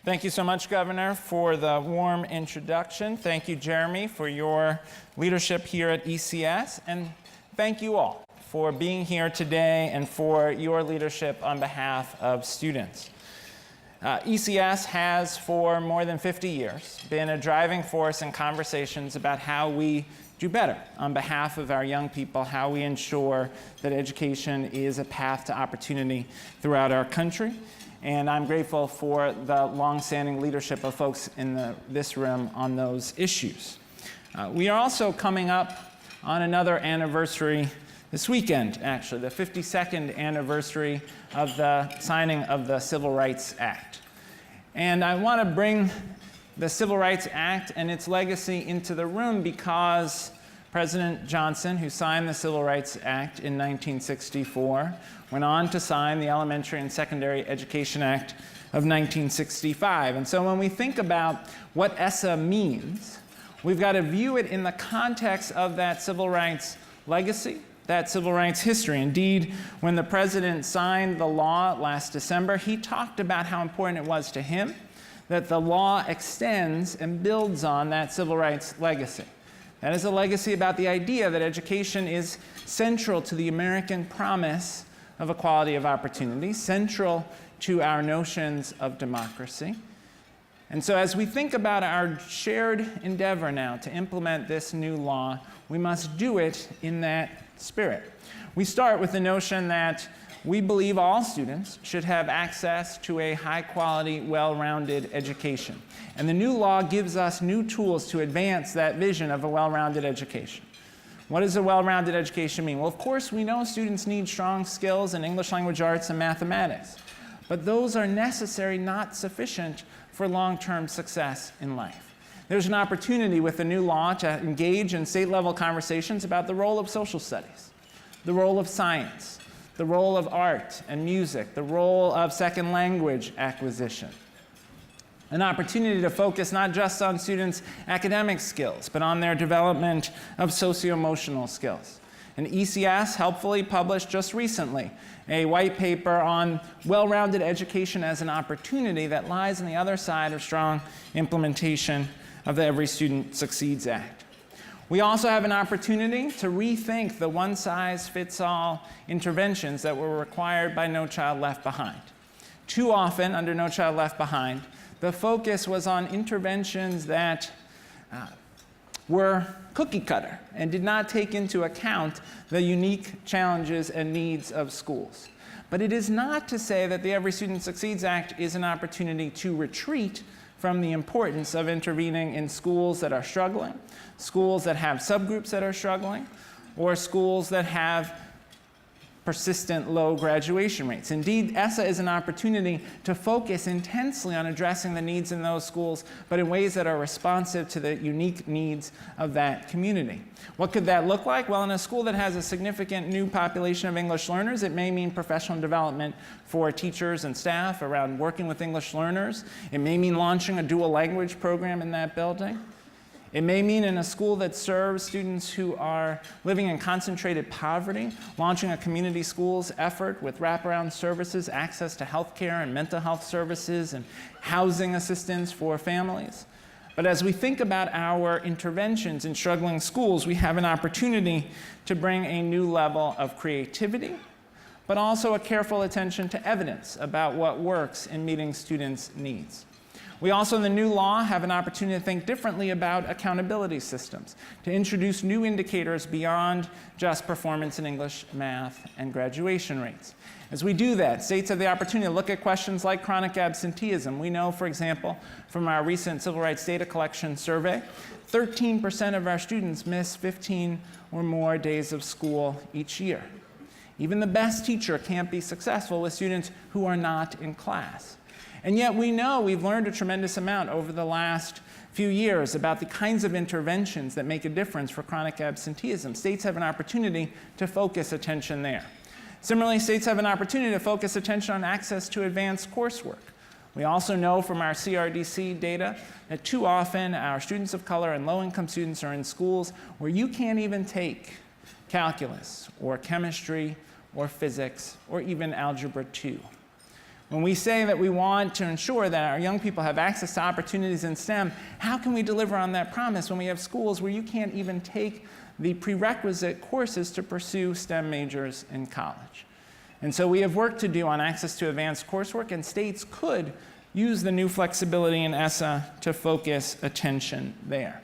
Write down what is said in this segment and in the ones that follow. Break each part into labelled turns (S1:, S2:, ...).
S1: Thank you so much, Governor, for the warm introduction. Thank you, Jeremy, for your leadership here at ECS. And thank you all for being here today and for your leadership on behalf of students. ECS has, for more than 50 years, been a driving force in conversations about how we do better on behalf of our young people, how we ensure that education is a path to opportunity throughout our country. And I'm grateful for the long-standing leadership of folks in this room on those issues. We are also coming up on another anniversary this weekend, actually, the 52nd anniversary of the signing of the Civil Rights Act. And I want to bring the Civil Rights Act and its legacy into the room because President Johnson, who signed the Civil Rights Act in 1964, went on to sign the Elementary and Secondary Education Act of 1965. And so when we think about what ESSA means, we've got to view it in the context of that civil rights legacy, that civil rights history. Indeed, when the president signed the law last December, he talked about how important it was to him that the law extends and builds on that civil rights legacy. That is a legacy about the idea that education is central to the American promise of equality of opportunity, central to our notions of democracy. And so as we think about our shared endeavor now to implement this new law, we must do it in that spirit. We start with the notion that we believe all students should have access to a high-quality, well-rounded education. And the new law gives us new tools to advance that vision of a well-rounded education. What does a well-rounded education mean? Well, of course, we know students need strong skills in English language arts and mathematics. But those are necessary, not sufficient, for long-term success in life. There's an opportunity with the new law to engage in state-level conversations about the role of social studies, the role of science, the role of art and music, the role of second language acquisition. An opportunity to focus not just on students' academic skills, but on their development of socio-emotional skills. And ECS helpfully published just recently a white paper on well-rounded education as an opportunity that lies on the other side of strong implementation of the Every Student Succeeds Act. We also have an opportunity to rethink the one-size-fits-all interventions that were required by No Child Left Behind. Too often, under No Child Left Behind, the focus was on interventions that were cookie cutter and did not take into account the unique challenges and needs of schools. But it is not to say that the Every Student Succeeds Act is an opportunity to retreat from the importance of intervening in schools that are struggling, schools that have subgroups that are struggling, or schools that have persistent low graduation rates. Indeed, ESSA is an opportunity to focus intensely on addressing the needs in those schools, but in ways that are responsive to the unique needs of that community. What could that look like? Well, in a school that has a significant new population of English learners, it may mean professional development for teachers and staff around working with English learners. It may mean launching a dual language program in that building. It may mean in a school that serves students who are living in concentrated poverty, launching a community schools effort with wraparound services, access to health care and mental health services, and housing assistance for families. But as we think about our interventions in struggling schools, we have an opportunity to bring a new level of creativity, but also a careful attention to evidence about what works in meeting students' needs. We also, in the new law, have an opportunity to think differently about accountability systems, to introduce new indicators beyond just performance in English, math, and graduation rates. As we do that, states have the opportunity to look at questions like chronic absenteeism. We know, for example, from our recent civil rights data collection survey, 13% of our students miss 15 or more days of school each year. Even the best teacher can't be successful with students who are not in class. And yet we know we've learned a tremendous amount over the last few years about the kinds of interventions that make a difference for chronic absenteeism. States have an opportunity to focus attention there. Similarly, states have an opportunity to focus attention on access to advanced coursework. We also know from our CRDC data that too often our students of color and low-income students are in schools where you can't even take calculus or chemistry or physics or even algebra 2. When we say that we want to ensure that our young people have access to opportunities in STEM, how can we deliver on that promise when we have schools where you can't even take the prerequisite courses to pursue STEM majors in college? And so we have work to do on access to advanced coursework, and states could use the new flexibility in ESSA to focus attention there.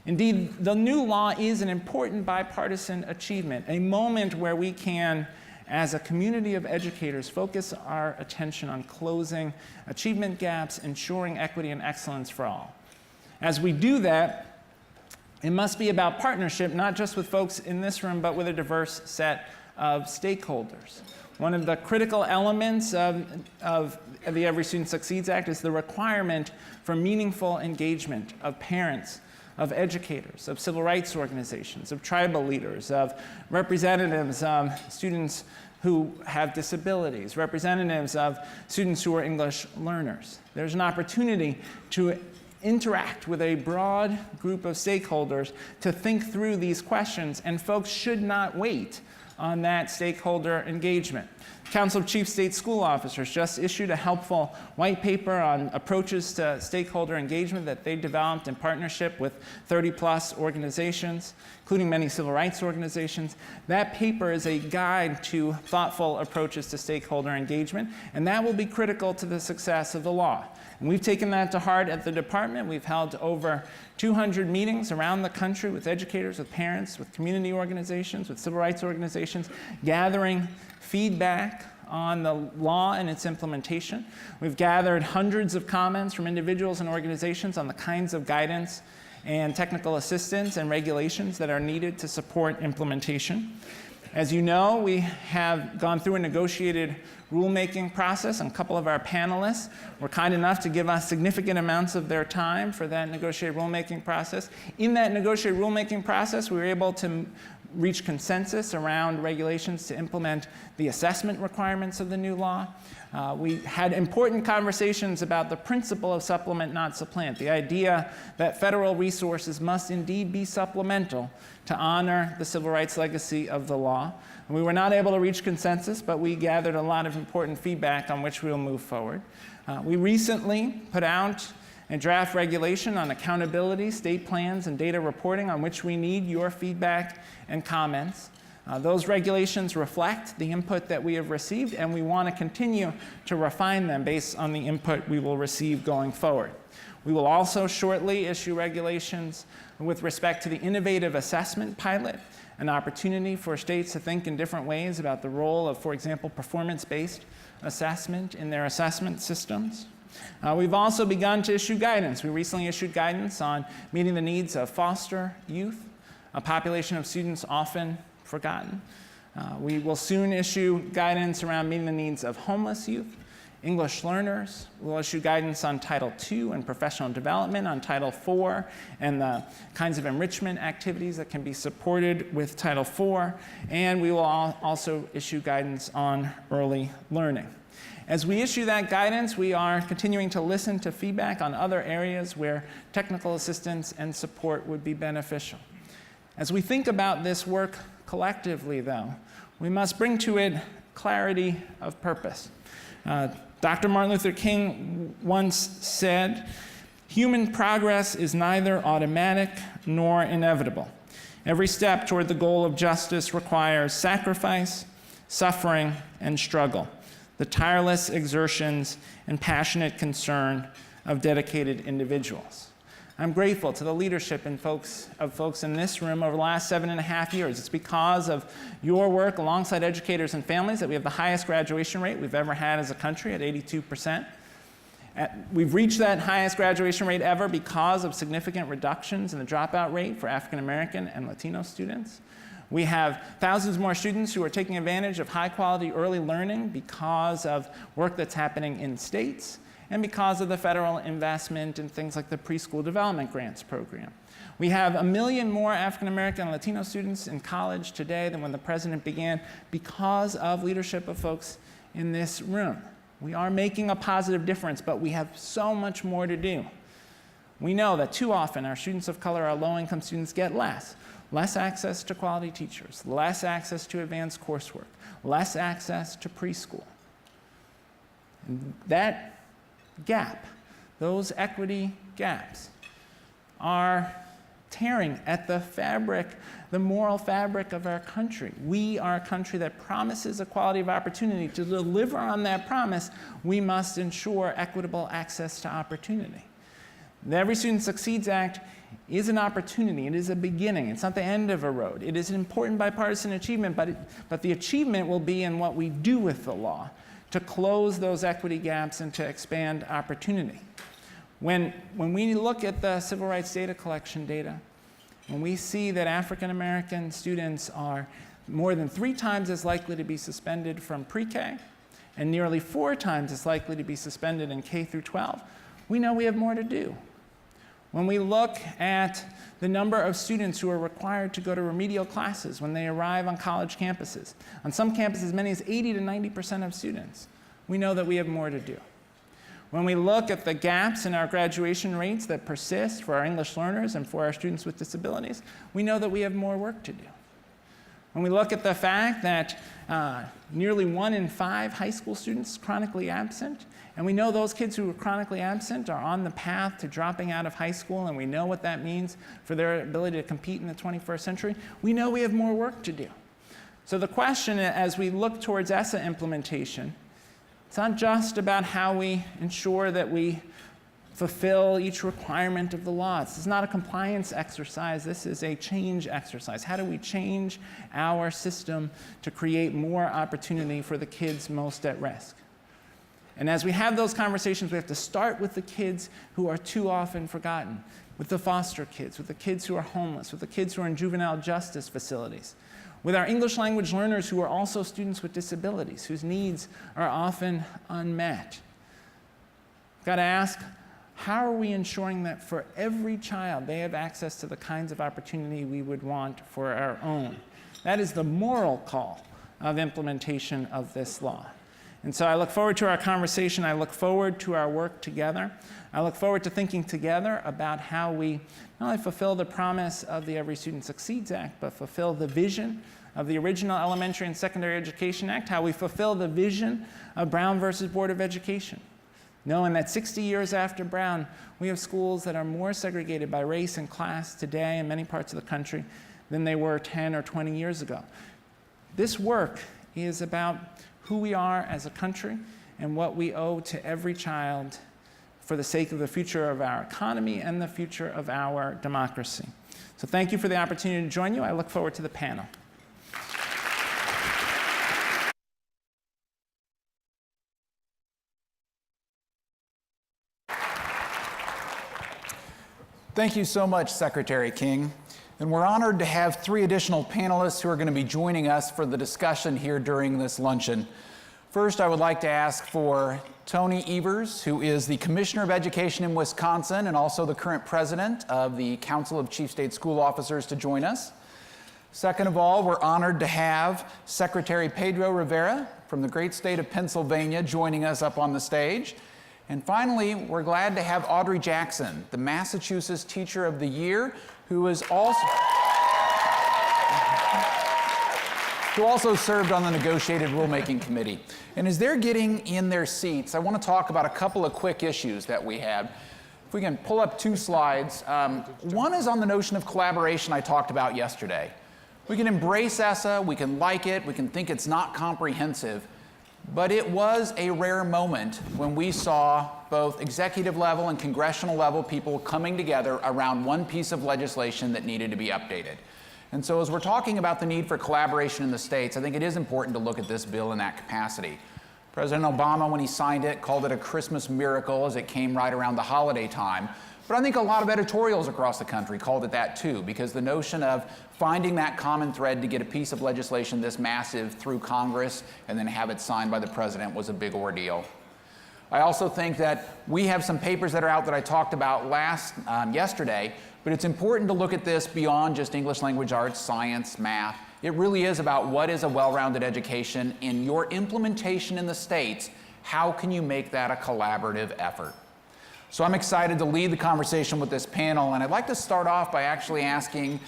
S1: Indeed, the new law is an important bipartisan achievement, a moment where we can, as a community of educators, focus our attention on closing achievement gaps, ensuring equity and excellence for all. As we do that, it must be about partnership, not just with folks in this room, but with a diverse set of stakeholders. One of the critical elements of the Every Student Succeeds Act is the requirement for meaningful engagement of parents, of educators, of civil rights organizations, of tribal leaders, of representatives of students who have disabilities, representatives of students who are English learners. There's an opportunity to interact with a broad group of stakeholders to think through these questions, and folks should not wait on that stakeholder engagement. Council of Chief State School Officers just issued a helpful white paper on approaches to stakeholder engagement that they developed in partnership with 30-plus organizations, including many civil rights organizations. That paper is a guide to thoughtful approaches to stakeholder engagement, and that will be critical to the success of the law. And we've taken that to heart at the department. We've held over 200 meetings around the country with educators, with parents, with community organizations, with civil rights organizations, gathering feedback on the law and its implementation. We've gathered hundreds of comments from individuals and organizations on the kinds of guidance and technical assistance and regulations that are needed to support implementation. As you know, we have gone through a negotiated rulemaking process, and a couple of our panelists were kind enough to give us significant amounts of their time for that negotiated rulemaking process. In that negotiated rulemaking process, we were able to reach consensus around regulations to implement the assessment requirements of the new law. We had important conversations about the principle of supplement, not supplant, the idea that federal resources must indeed be supplemental to honor the civil rights legacy of the law. And we were not able to reach consensus, but we gathered a lot of important feedback on which we will move forward. We recently put out a draft regulation on accountability, state plans, and data reporting on which we need your feedback and comments. Those regulations reflect the input that we have received, and we want to continue to refine them based on the input we will receive going forward. We will also shortly issue regulations with respect to the innovative assessment pilot, an opportunity for states to think in different ways about the role of, for example, performance-based assessment in their assessment systems. We've also begun to issue guidance. We recently issued guidance on meeting the needs of foster youth, a population of students often forgotten. We will soon issue guidance around meeting the needs of homeless youth, English learners. We'll issue guidance on Title II and professional development, on Title IV and the kinds of enrichment activities that can be supported with Title IV. And we will also issue guidance on early learning. As we issue that guidance, we are continuing to listen to feedback on other areas where technical assistance and support would be beneficial. As we think about this work collectively, though, we must bring to it clarity of purpose. Dr. Martin Luther King once said, "Human progress is neither automatic nor inevitable. Every step toward the goal of justice requires sacrifice, suffering, and struggle, the tireless exertions and passionate concern of dedicated individuals." I'm grateful to the leadership of folks in this room over the last 7.5 years. It's because of your work alongside educators and families that we have the highest graduation rate we've ever had as a country at 82%. We've reached that highest graduation rate ever because of significant reductions in the dropout rate for African American and Latino students. We have thousands more students who are taking advantage of high-quality early learning because of work that's happening in states and because of the federal investment in things like the Preschool Development Grants program. We have 1 million more African American and Latino students in college today than when the president began because of leadership of folks in this room. We are making a positive difference, but we have so much more to do. We know that too often our students of color, our low-income students, get less access to quality teachers, less access to advanced coursework, less access to preschool. That gap, those equity gaps, are tearing at the fabric, the moral fabric of our country. We are a country that promises equality of opportunity. To deliver on that promise, we must ensure equitable access to opportunity. The Every Student Succeeds Act is an opportunity. It is a beginning. It's not the end of a road. It is an important bipartisan achievement, but the achievement will be in what we do with the law to close those equity gaps and to expand opportunity. When we look at the civil rights data collection data, when we see that African American students are more than 3 times as likely to be suspended from pre-K and nearly 4 times as likely to be suspended in K through 12, we know we have more to do. When we look at the number of students who are required to go to remedial classes when they arrive on college campuses, on some campuses as many as 80 to 90% of students, we know that we have more to do. When we look at the gaps in our graduation rates that persist for our English learners and for our students with disabilities, we know that we have more work to do. When we look at the fact that nearly 1 in 5 high school students is chronically absent, and we know those kids who are chronically absent are on the path to dropping out of high school, and we know what that means for their ability to compete in the 21st century, we know we have more work to do. So the question as we look towards ESSA implementation, it's not just about how we ensure that we fulfill each requirement of the law. This is not a compliance exercise. This is a change exercise. How do we change our system to create more opportunity for the kids most at risk? And as we have those conversations, we have to start with the kids who are too often forgotten, with the foster kids, with the kids who are homeless, with the kids who are in juvenile justice facilities, with our English language learners who are also students with disabilities, whose needs are often unmet. We've got to ask, how are we ensuring that for every child they have access to the kinds of opportunity we would want for our own? That is the moral call of implementation of this law. And so I look forward to our conversation. I look forward to our work together. I look forward to thinking together about how we not only fulfill the promise of the Every Student Succeeds Act, but fulfill the vision of the original Elementary and Secondary Education Act, how we fulfill the vision of Brown versus Board of Education. Knowing that 60 years after Brown, we have schools that are more segregated by race and class today in many parts of the country than they were 10 or 20 years ago. This work is about who we are as a country and what we owe to every child for the sake of the future of our economy and the future of our democracy. So thank you for the opportunity to join you. I look forward to the panel.
S2: Thank you so much, Secretary King. And we're honored to have 3 additional panelists who are going to be joining us for the discussion here during this luncheon. First, I would like to ask for Tony Evers, who is the Commissioner of Education in Wisconsin and also the current president of the Council of Chief State School Officers, to join us. Second of all, we're honored to have Secretary Pedro Rivera from the great state of Pennsylvania joining us up on the stage. And finally, we're glad to have Audrey Jackson, the Massachusetts Teacher of the Year, who also served on the negotiated rulemaking committee. And as they're getting in their seats, I want to talk about a couple of quick issues that we have. If we can pull up 2 slides. One is on the notion of collaboration I talked about yesterday. We can embrace ESSA, we can like it, we can think it's not comprehensive, but it was a rare moment when we saw both executive level and congressional level people coming together around one piece of legislation that needed to be updated. And so as we're talking about the need for collaboration in the states, I think it is important to look at this bill in that capacity. President Obama, when he signed it, called it a Christmas miracle as it came right around the holiday time. But I think a lot of editorials across the country called it that too, because the notion of finding that common thread to get a piece of legislation this massive through Congress and then have it signed by the president was a big ordeal. I also think that we have some papers that are out that I talked about yesterday, but it's important to look at this beyond just English language arts, science, math. It really is about what is a well-rounded education. In your implementation in the states, how can you make that a collaborative effort? So I'm excited to lead the conversation with this panel, and I'd like to start off by actually asking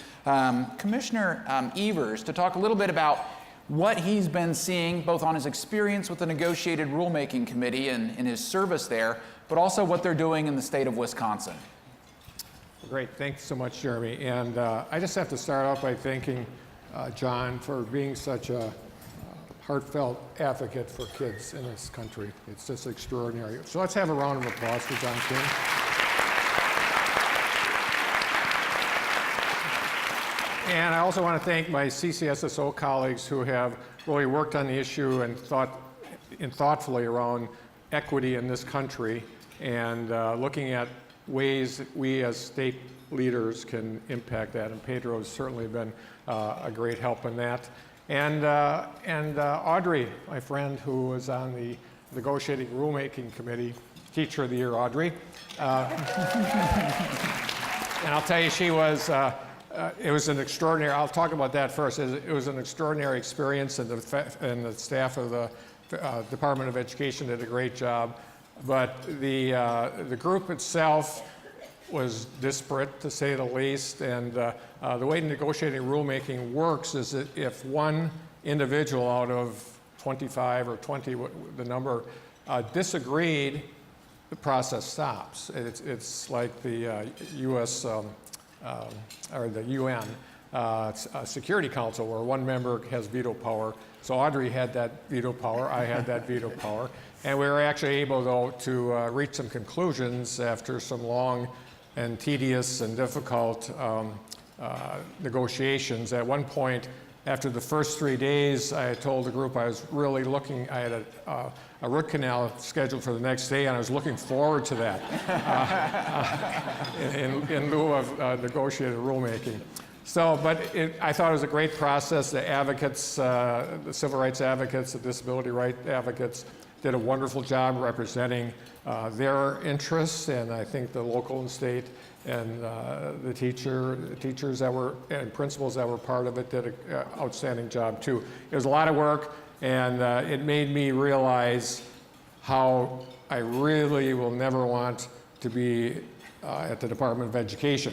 S2: Commissioner Evers to talk a little bit about what he's been seeing, both on his experience with the negotiated rulemaking committee and in his service there, but also what they're doing in the state of Wisconsin.
S3: Great, thanks so much, Jeremy. And I just have to start off by thanking John for being such a heartfelt advocate for kids in this country. It's just extraordinary. So let's have a round of applause for John King. And I also want to thank my CCSSO colleagues who have really worked on the issue and thoughtfully around equity in this country and looking at ways that we as state leaders can impact that. And Pedro's certainly been a great help in that. And Audrey, my friend, who was on the negotiating rulemaking committee, Teacher of the Year, Audrey. And I'll tell you, she was, it was an extraordinary, I'll talk about that first. It was an extraordinary experience, and the staff of the Department of Education did a great job. But the group itself was disparate, to say the least, and the way negotiating rulemaking works is that if one individual out of 25 or 20, the number, disagreed, the process stops. It's like the U.S. Or the UN Security Council, where one member has veto power. So Audrey had that veto power, I had that veto power, and we were actually able, though, to reach some conclusions after some long and tedious and difficult negotiations. At one point, after the first 3 days, I told the group I was really looking, I had a root canal scheduled for the next day, and I was looking forward to that in lieu of negotiated rulemaking. So, but I thought it was a great process. The advocates, the civil rights advocates, the disability rights advocates did a wonderful job representing their interests, and I think the local and state and the teachers that were, and principals that were part of it did an outstanding job too. It was a lot of work, and it made me realize how I really will never want to be at the Department of Education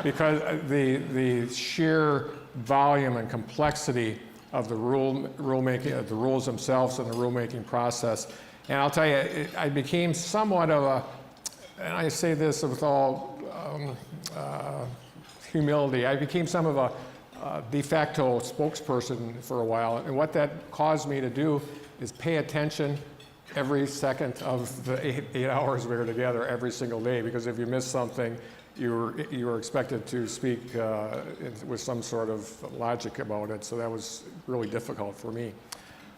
S3: because the sheer volume and complexity of the rulemaking, the rules themselves and the rulemaking process. And I'll tell you, I became somewhat of a, and I say this with all humility, I became some of a de facto spokesperson for a while. And what that caused me to do is pay attention every second of the eight hours we were together every single day, because if you missed something, you were expected to speak with some sort of logic about it. So that was really difficult for me.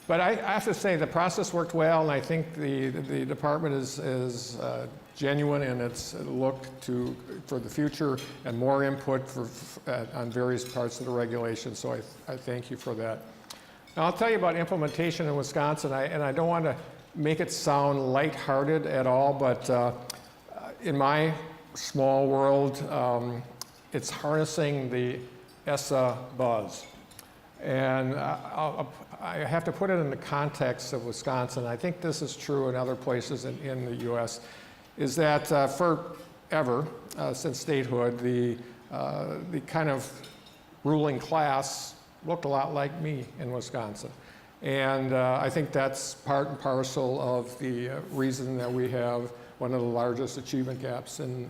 S3: But I have to say the process worked well, and I think the department is genuine in its look for the future and more input on various parts of the regulation. So I thank you for that. Now I'll tell you about implementation in Wisconsin, and I don't want to make it sound lighthearted at all, but in my small world, it's harnessing the ESSA buzz. And I have to put it in the context of Wisconsin. I think this is true in other places in the U.S., is that forever, since statehood, the kind of ruling class looked a lot like me in Wisconsin. And I think that's part and parcel of the reason that we have one of the largest achievement gaps in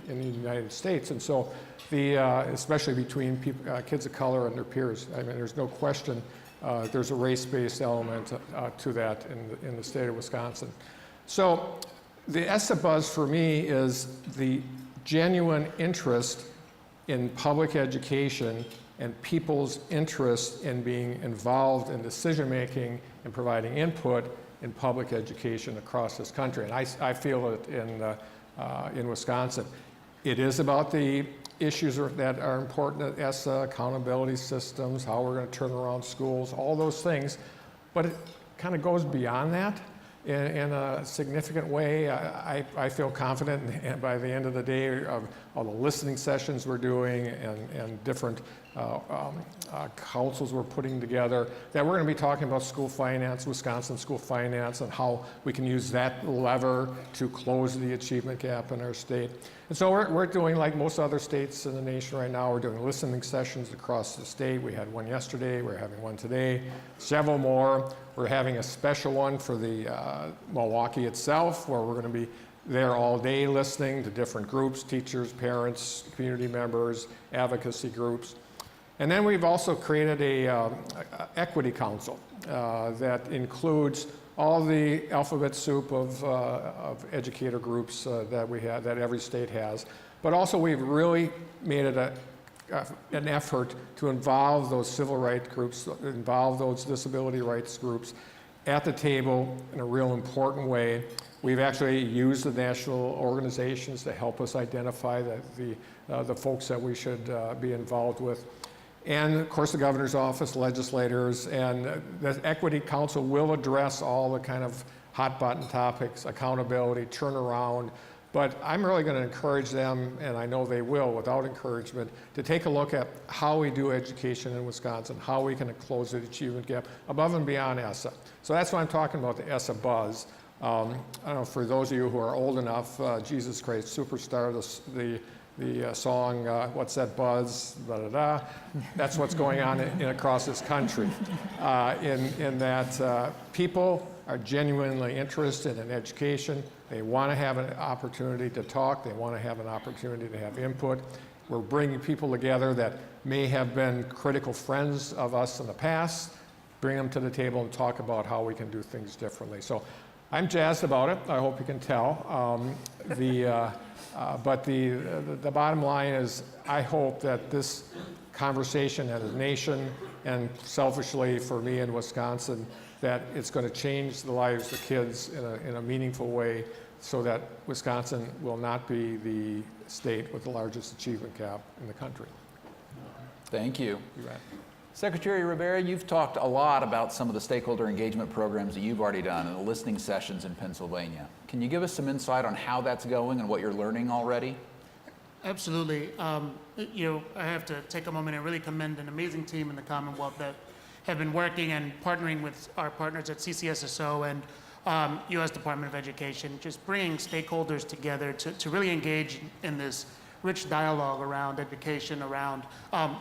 S3: the United States. And so, especially between kids of color and their peers, I mean, there's no question there's a race-based element to that in the state of Wisconsin. So the ESSA buzz for me is the genuine interest in public education and people's interest in being involved in decision-making and providing input in public education across this country. And I feel it in Wisconsin. It is about the issues that are important at ESSA, accountability systems, how we're going to turn around schools, all those things. But it kind of goes beyond that in a significant way. I feel confident by the end of the day of all the listening sessions we're doing and different councils we're putting together, that we're going to be talking about school finance, Wisconsin school finance, and how we can use that lever to close the achievement gap in our state. And so we're doing, like most other states in the nation right now, we're doing listening sessions across the state. We had one yesterday, we're having one today, several more. We're having a special one for the Milwaukee itself, where we're going to be there all day listening to different groups, teachers, parents, community members, advocacy groups. And then we've also created a equity council that includes all the alphabet soup of educator groups that we have, that every state has. But also we've really made it an effort to involve those civil rights groups, involve those disability rights groups at the table in a real important way. We've actually used the national organizations to help us identify the folks that we should be involved with. And of course the governor's office, legislators, and the Equity Council will address all the kind of hot button topics, accountability, turnaround. But I'm really going to encourage them, and I know they will without encouragement, to take a look at how we do education in Wisconsin, how we can close the achievement gap above and beyond ESSA. So that's why I'm talking about the ESSA buzz. I don't know, for those of you who are old enough, Jesus Christ Superstar, the song, What's That Buzz, da-da-da, that's what's going on across this country. In that people are genuinely interested in education. They want to have an opportunity to talk. They want to have an opportunity to have input. We're bringing people together that may have been critical friends of us in the past, bring them to the table and talk about how we can do things differently. So I'm jazzed about it. I hope you can tell. But the bottom line is, I hope that this conversation as a nation, and selfishly for me in Wisconsin, that it's going to change the lives of kids in a meaningful way, so that Wisconsin will not be the state with the largest achievement gap in the country.
S2: Thank you.
S3: You bet.
S2: Secretary Rivera, you've talked a lot about some of the stakeholder engagement programs that you've already done and the listening sessions in Pennsylvania. Can you give us some insight on how that's going and what you're learning already?
S4: Absolutely. I have to take a moment and really commend an amazing team in the Commonwealth that have been working and partnering with our partners at CCSSO and U.S. Department of Education, just bringing stakeholders together to really engage in this rich dialogue around education, around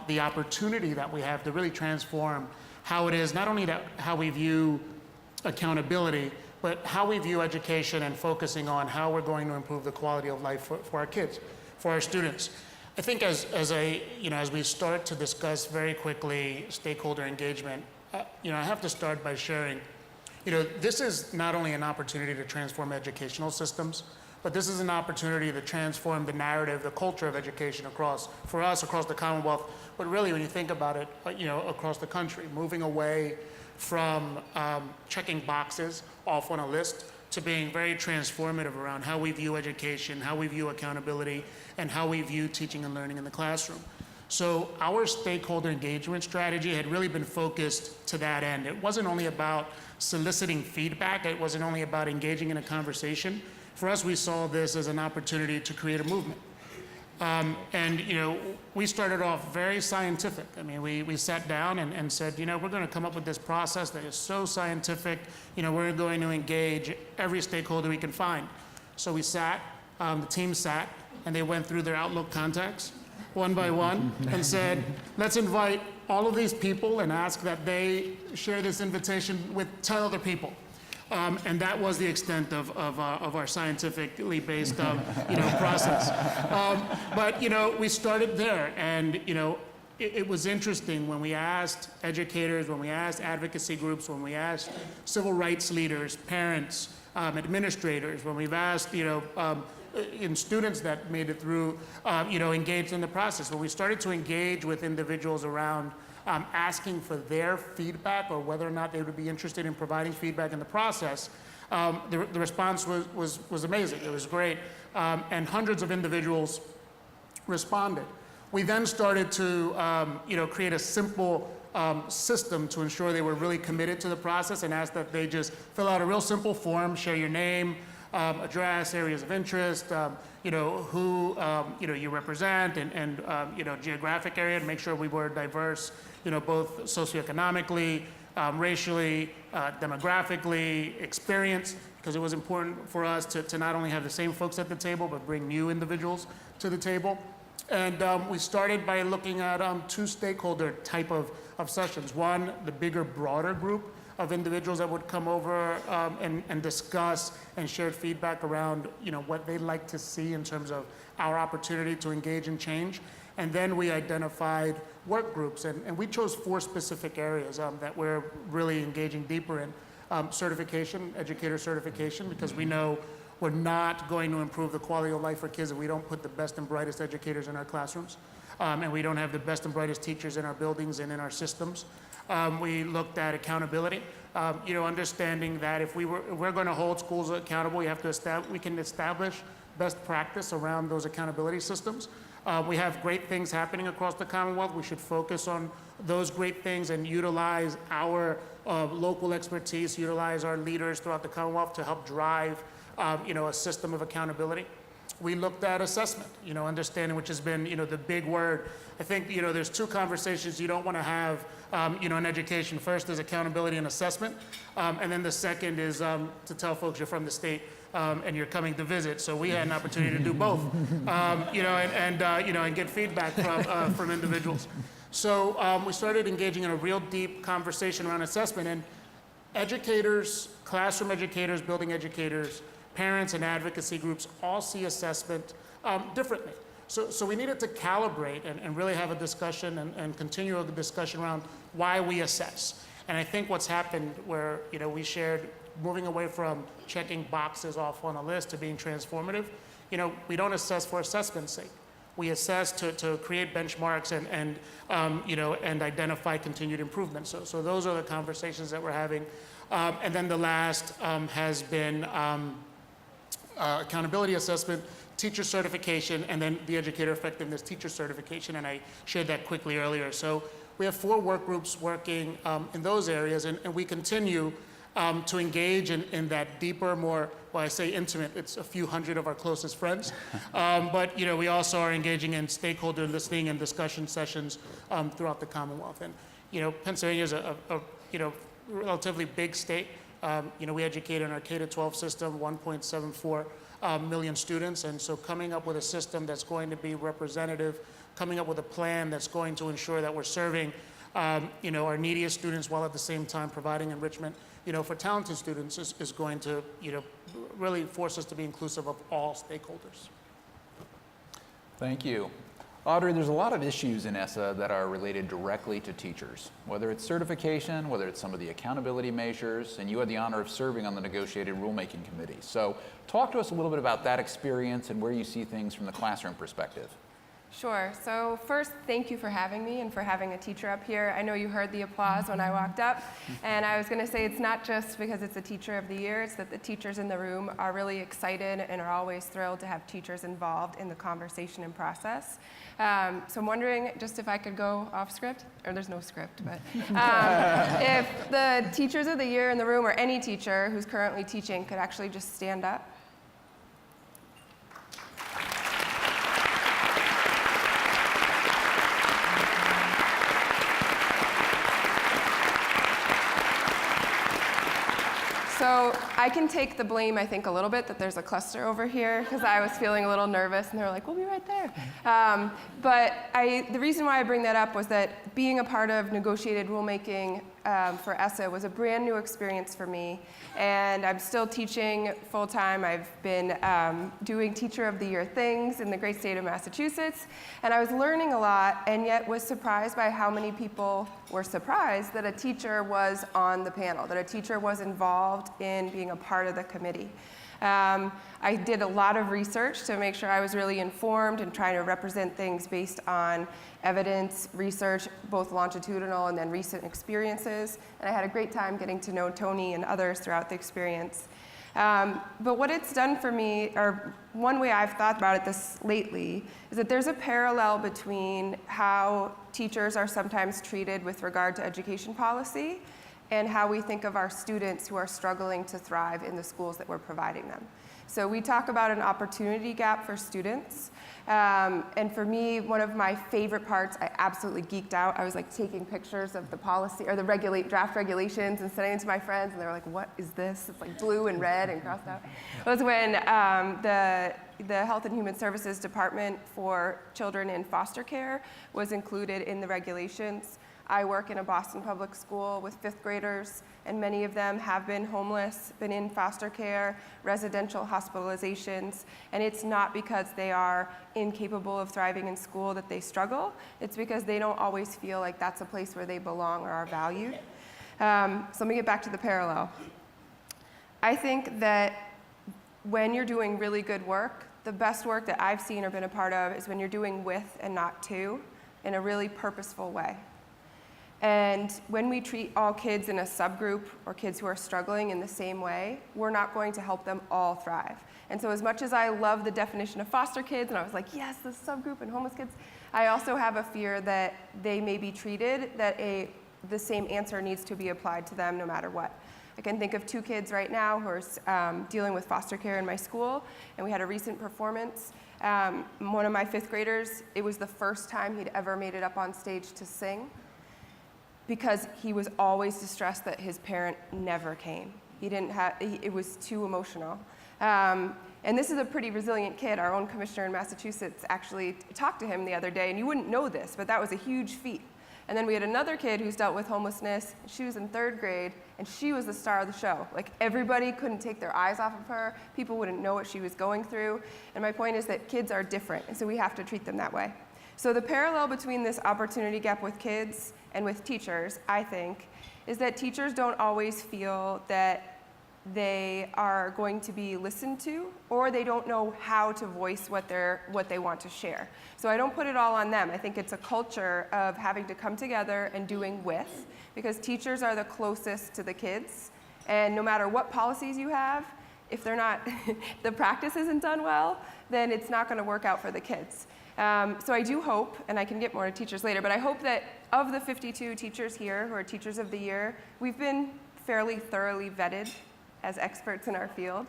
S4: the opportunity that we have to really transform how it is, not only how we view accountability, but how we view education, and focusing on how we're going to improve the quality of life for our kids, for our students. I think as we start to discuss very quickly stakeholder engagement, I have to start by sharing, this is not only an opportunity to transform educational systems, but this is an opportunity to transform the narrative, the culture of education for us across the Commonwealth, but really when you think about it, across the country, moving away from checking boxes off on a list to being very transformative around how we view education, how we view accountability, and how we view teaching and learning in the classroom. So our stakeholder engagement strategy had really been focused to that end. It wasn't only about soliciting feedback, it wasn't only about engaging in a conversation. For us, we saw this as an opportunity to create a movement. We started off very scientific. I mean, we sat down and said, we're going to come up with this process that is so scientific, we're going to engage every stakeholder we can find. So we sat, the team sat, and they went through their Outlook contacts one by one and said, let's invite all of these people and ask that they share this invitation with 10 other people. And that was the extent of our scientifically based process. But we started there, and it was interesting when we asked educators, when we asked advocacy groups, when we asked civil rights leaders, parents, administrators, when we've asked in students that made it through, engaged in the process. When we started to engage with individuals around asking for their feedback, or whether or not they would be interested in providing feedback in the process, the response was amazing. It was great, and hundreds of individuals responded. We then started to create a simple system to ensure they were really committed to the process, and asked that they just fill out a real simple form, share your name, address areas of interest, who you represent, and geographic area, to make sure we were diverse, both socioeconomically, racially, demographically, experience, because it was important for us to not only have the same folks at the table, but bring new individuals to the table. And we started by looking at two stakeholder type of sessions. One, the bigger, broader group of individuals that would come over and discuss and share feedback around what they'd like to see in terms of our opportunity to engage and change. And then we identified work groups, and we chose 4 specific areas that we're really engaging deeper in. Certification, educator certification, because we know we're not going to improve the quality of life for kids if we don't put the best and brightest educators in our classrooms, and we don't have the best and brightest teachers in our buildings and in our systems. We looked at accountability, understanding that if we're going to hold schools accountable, we can establish best practice around those accountability systems. We have great things happening across the Commonwealth. We should focus on those great things and utilize our local expertise, utilize our leaders throughout the Commonwealth to help drive a system of accountability. We looked at assessment, understanding, which has been, the big word. I think, there's 2 conversations you don't want to have, in education. First is accountability and assessment, and then the second is to tell folks you're from the state and you're coming to visit. So we had an opportunity to do both, and get feedback from individuals. So we started engaging in a real deep conversation around assessment, and educators, classroom educators, building educators, parents and advocacy groups all see assessment differently. So we needed to calibrate and really have a discussion and continue a discussion around why we assess. And I think what's happened where, we shared moving away from checking boxes off on a list to being transformative, we don't assess for assessment's sake. We assess to create benchmarks and identify continued improvement. So those are the conversations that we're having. And then the last has been accountability assessment, teacher certification, and then the educator effectiveness teacher certification, and I shared that quickly earlier. So we have 4 work groups working in those areas, and we continue to engage in that deeper, more, well, I say intimate, it's a few hundred of our closest friends, but we also are engaging in stakeholder listening and discussion sessions throughout the Commonwealth. And Pennsylvania is a relatively big state. We educate in our K-12 system 1.74 million students, and so coming up with a system that's going to be representative, coming up with a plan that's going to ensure that we're serving our neediest students while at the same time providing enrichment for talented students is going to really force us to be inclusive of all stakeholders.
S2: Thank you. Audrey, there's a lot of issues in ESSA that are related directly to teachers, whether it's certification, whether it's some of the accountability measures, and you had the honor of serving on the negotiated rulemaking committee. So talk to us a little bit about that experience and where you see things from the classroom perspective.
S5: Sure. So first, thank you for having me and for having a teacher up here. I know you heard the applause when I walked up, and I was going to say it's not just because it's a Teacher of the Year, it's that the teachers in the room are really excited and are always thrilled to have teachers involved in the conversation and process. So I'm wondering just if I could go off script, or there's no script, but if the Teachers of the Year in the room, or any teacher who's currently teaching, could actually just stand up. So I can take the blame, I think, a little bit that there's a cluster over here, because I was feeling a little nervous, and they were like, we'll be right there. But the reason why I bring that up was that being a part of negotiated rulemaking for ESSA was a brand new experience for me, and I'm still teaching full-time. I've been doing Teacher of the Year things in the great state of Massachusetts, and I was learning a lot, and yet was surprised by how many people were surprised that a teacher was on the panel, that a teacher was involved in being a part of the committee. I did a lot of research to make sure I was really informed and trying to represent things based on evidence, research, both longitudinal and then recent experiences. And I had a great time getting to know Tony and others throughout the experience. But what it's done for me, or one way I've thought about it this lately, is that there's a parallel between how teachers are sometimes treated with regard to education policy and how we think of our students who are struggling to thrive in the schools that we're providing them. So we talk about an opportunity gap for students. And for me, one of my favorite parts, I absolutely geeked out. I was like taking pictures of the policy or the draft regulations and sending them to my friends, and they were like, "What is this?" It's like blue and red and crossed out. It was when the Health and Human Services Department for Children in Foster Care was included in the regulations. I work in a Boston public school with 5th graders, and many of them have been homeless, been in foster care, residential hospitalizations, and it's not because they are incapable of thriving in school that they struggle. It's because they don't always feel like that's a place where they belong or are valued. So let me get back to the parallel. I think that when you're doing really good work, the best work that I've seen or been a part of is when you're doing with and not to in a really purposeful way. And when we treat all kids in a subgroup or kids who are struggling in the same way, we're not going to help them all thrive. And so as much as I love the definition of foster kids, and I was like, yes, this subgroup and homeless kids, I also have a fear that they may be treated, that the same answer needs to be applied to them no matter what. I can think of 2 kids right now who are dealing with foster care in my school, and we had a recent performance. One of my 5th graders, it was the first time he'd ever made it up on stage to sing, because he was always distressed that his parent never came. It was too emotional. And this is a pretty resilient kid. Our own commissioner in Massachusetts actually talked to him the other day, and you wouldn't know this, but that was a huge feat. And then we had another kid who's dealt with homelessness. She was in 3rd grade, and she was the star of the show. Like, everybody couldn't take their eyes off of her. People wouldn't know what she was going through. And my point is that kids are different, and so we have to treat them that way. So the parallel between this opportunity gap with kids and with teachers, I think, is that teachers don't always feel that they are going to be listened to, or they don't know how to voice what they want to share. So I don't put it all on them. I think it's a culture of having to come together and doing with, because teachers are the closest to the kids, and no matter what policies you have, if they're not, the practice isn't done well, then it's not going to work out for the kids. So I do hope, and I can get more to teachers later, but I hope that of the 52 teachers here who are Teachers of the Year, we've been fairly thoroughly vetted as experts in our field.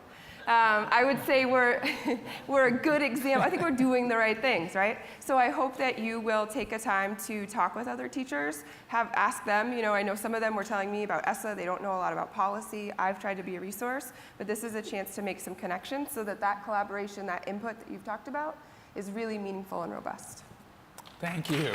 S5: I would say we're a good example. I think we're doing the right things, right? So I hope that you will take a time to talk with other teachers, ask them. You know, I know some of them were telling me about ESSA. They don't know a lot about policy. I've tried to be a resource, but this is a chance to make some connections so that collaboration, that input that you've talked about, is really meaningful and robust.
S2: Thank you.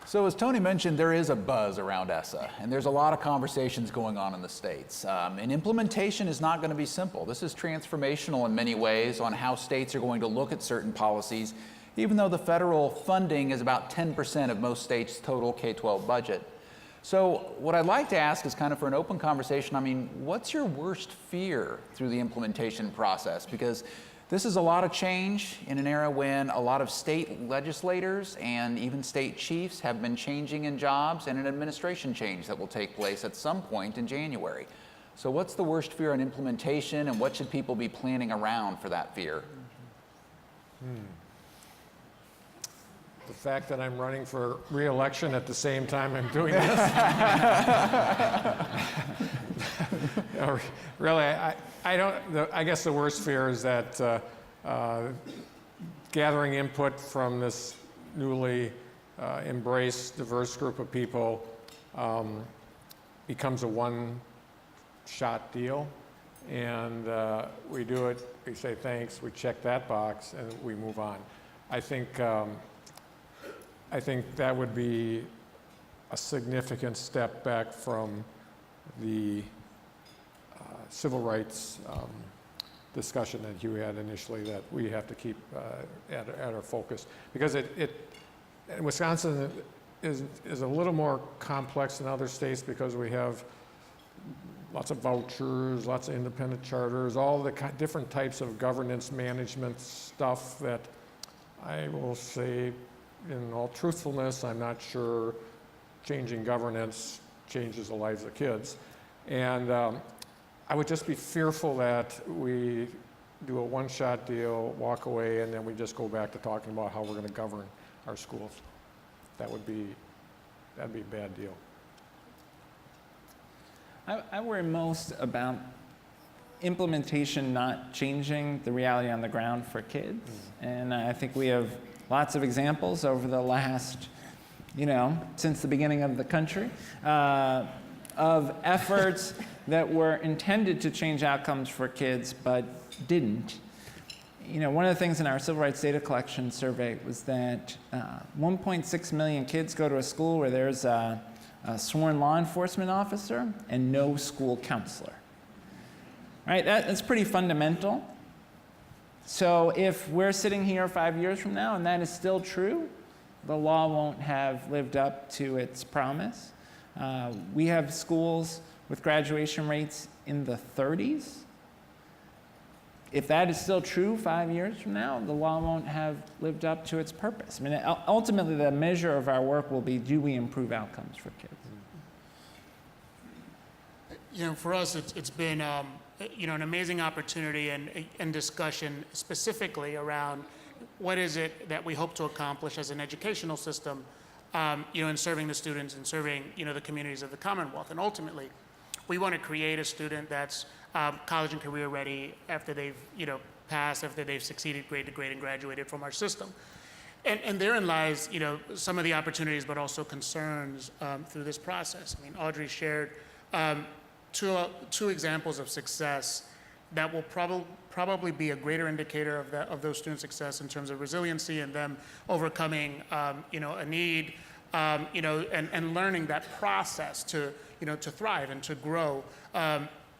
S2: So as Tony mentioned, there is a buzz around ESSA, and there's a lot of conversations going on in the states. And implementation is not going to be simple. This is transformational in many ways on how states are going to look at certain policies, even though the federal funding is about 10% of most states' total K-12 budget. So what I'd like to ask is kind of for an open conversation, I mean, what's your worst fear through the implementation process? Because this is a lot of change in an era when a lot of state legislators and even state chiefs have been changing in jobs, and an administration change that will take place at some point in January. So what's the worst fear on implementation, and what should people be planning around for that fear?
S3: The fact that I'm running for re-election at the same time I'm doing this. Really, I guess the worst fear is that gathering input from this newly embraced diverse group of people becomes a one-shot deal. And we do it, we say thanks, we check that box, and we move on. I think that would be a significant step back from the civil rights discussion that you had initially, that we have to keep at our focus. Because Wisconsin is a little more complex than other states, because we have lots of vouchers, lots of independent charters, all the different types of governance management stuff that I will say, in all truthfulness, I'm not sure changing governance changes the lives of kids. And I would just be fearful that we do a one-shot deal, walk away, and then we just go back to talking about how we're going to govern our schools. That would be that'd be a bad deal.
S1: I worry most about implementation not changing the reality on the ground for kids. And I think we have lots of examples over the last, since the beginning of the country, of efforts that were intended to change outcomes for kids but didn't. One of the things in our civil rights data collection survey was that 1.6 million kids go to a school where there's a sworn law enforcement officer and no school counselor. Right? That's pretty fundamental. So if we're sitting here 5 years from now and that is still true, the law won't have lived up to its promise. We have schools with graduation rates in the 30s. If that is still true 5 years from now, the law won't have lived up to its purpose. I mean, ultimately, the measure of our work will be, do we improve outcomes for kids?
S4: For us, it's been an amazing opportunity and discussion specifically around what is it that we hope to accomplish as an educational system, in serving the students and serving, the communities of the Commonwealth. And ultimately, we want to create a student that's college and career ready after they've, passed, after they've succeeded grade to grade and graduated from our system. And therein lies, some of the opportunities, but also concerns through this process. I mean, Audrey shared two examples of success that will probably be a greater indicator of those students' success in terms of resiliency and them overcoming, a need, and learning that process to thrive and to grow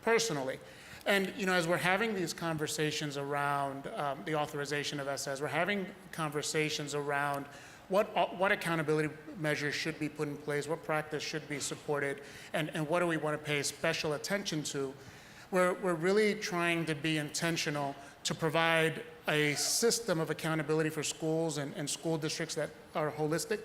S4: personally. And as we're having these conversations around the authorization of SS, we're having conversations around what accountability measures should be put in place, what practice should be supported, and what do we want to pay special attention to. We're really trying to be intentional to provide a system of accountability for schools and school districts that are holistic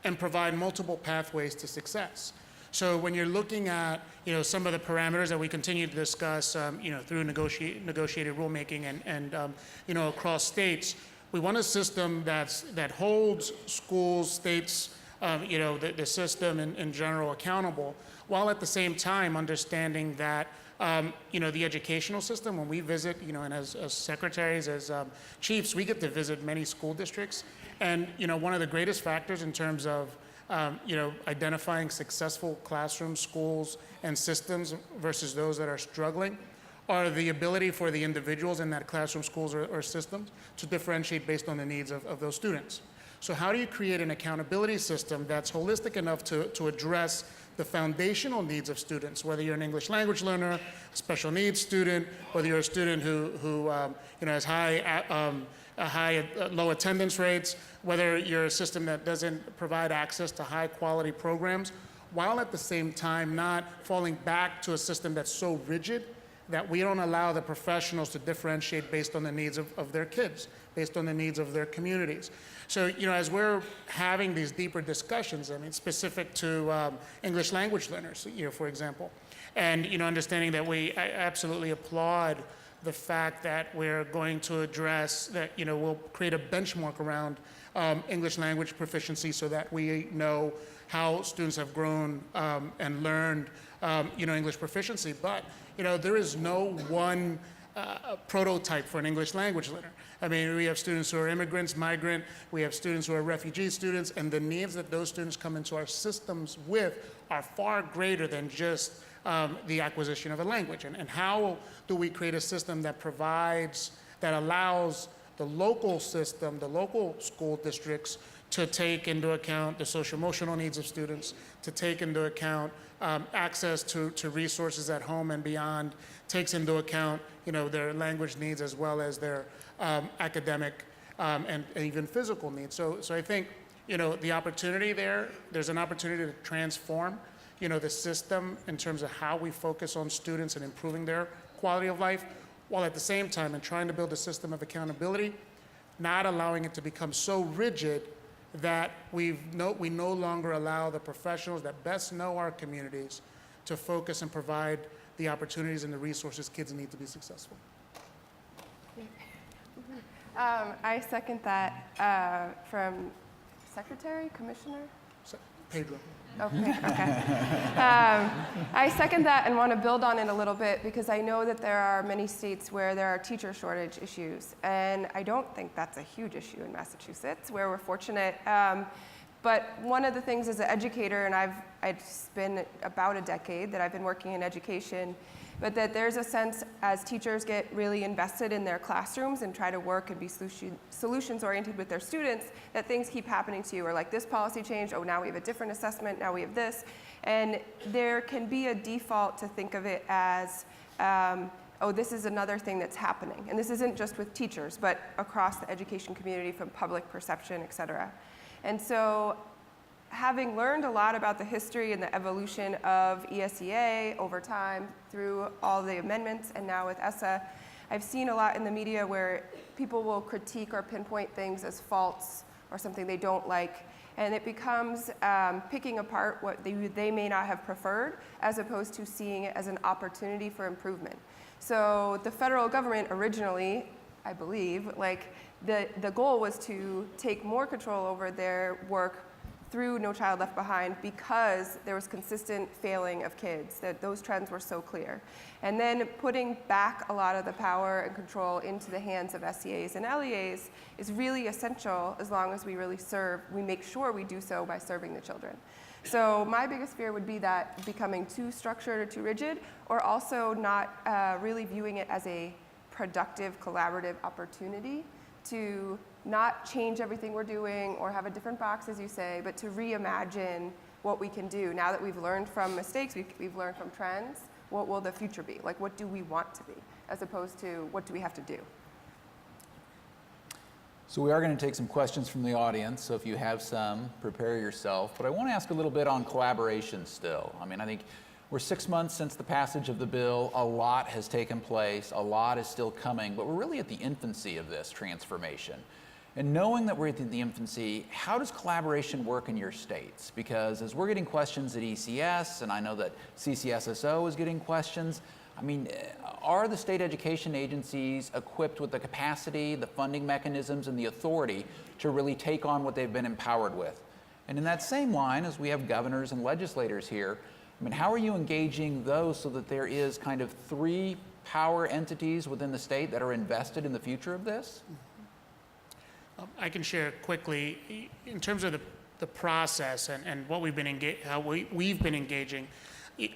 S4: and provide multiple pathways to success. So when you're looking at some of the parameters that we continue to discuss through negotiated rulemaking and across states, we want a system that holds schools, states, the system in general accountable, while at the same time understanding that the educational system, when we visit, and as secretaries, as chiefs, we get to visit many school districts. And, one of the greatest factors in terms of, identifying successful classrooms, schools, and systems versus those that are struggling are the ability for the individuals in that classroom, schools, or systems to differentiate based on the needs of those students. So how do you create an accountability system that's holistic enough to address the foundational needs of students, whether you're an English language learner, a special needs student, whether you're a student who has low attendance rates, whether you're a system that doesn't provide access to high quality programs, while at the same time not falling back to a system that's so rigid that we don't allow the professionals to differentiate based on the needs of their kids, based on the needs of their communities. So, as we're having these deeper discussions, specific to English language learners, for example, and, understanding that I absolutely applaud the fact that we're going to address that, we'll create a benchmark around English language proficiency so that we know how students have grown and learned, English proficiency. But, there is no one prototype for an English language learner. We have students who are immigrants, migrant, we have students who are refugee students, and the needs that those students come into our systems with are far greater than just the acquisition of a language. And how do we create a system that allows the local system, the local school districts to take into account the social emotional needs of students, to take into account access to resources at home and beyond, takes into account their language needs as well as their academic and even physical needs. So I think the opportunity there's an opportunity to transform the system in terms of how we focus on students and improving their quality of life, while at the same time and trying to build a system of accountability, not allowing it to become so rigid that we no longer allow the professionals that best know our communities to focus and provide the opportunities and the resources kids need to be successful.
S5: I second that from Secretary, Commissioner?
S4: Pedro.
S5: Okay, okay. I second that and want to build on it a little bit because I know that there are many states where there are teacher shortage issues, and I don't think that's a huge issue in Massachusetts, where we're fortunate. But one of the things as an educator, and it's been about a decade that I've been working in education, but that there's a sense as teachers get really invested in their classrooms and try to work and be solutions oriented with their students, that things keep happening to you, or like this policy changed, oh, now we have a different assessment, now we have this. And there can be a default to think of it as, oh, this is another thing that's happening. And this isn't just with teachers, but across the education community from public perception, et cetera. And so having learned a lot about the history and the evolution of ESEA over time through all the amendments and now with ESSA, I've seen a lot in the media where people will critique or pinpoint things as faults or something they don't like, and it becomes picking apart what they may not have preferred as opposed to seeing it as an opportunity for improvement. So the federal government originally, I believe, the goal was to take more control over their work through No Child Left Behind because there was consistent failing of kids, that those trends were so clear. And then putting back a lot of the power and control into the hands of SEAs and LEAs is really essential as long as we really we make sure we do so by serving the children. So my biggest fear would be that becoming too structured or too rigid, or also not really viewing it as a productive, collaborative opportunity to not change everything we're doing or have a different box, as you say, but to reimagine what we can do. Now that we've learned from mistakes, we've learned from trends, what will the future be? Like, what do we want to be, as opposed to what do we have to do?
S2: So we are going to take some questions from the audience, so if you have some, prepare yourself. But I want to ask a little bit on collaboration still. I mean, I think we're 6 months since the passage of the bill. A lot has taken place. A lot is still coming, but we're really at the infancy of this transformation. And knowing that we're at the infancy, how does collaboration work in your states? Because as we're getting questions at ECS, and I know that CCSSO is getting questions, I mean, are the state education agencies equipped with the capacity, the funding mechanisms, and the authority to really take on what they've been empowered with? And in that same line, as we have governors and legislators here, I mean, how are you engaging those so that there is kind of 3 power entities within the state that are invested in the future of this?
S4: I can share quickly in terms of the process and what we've been how we've been engaging.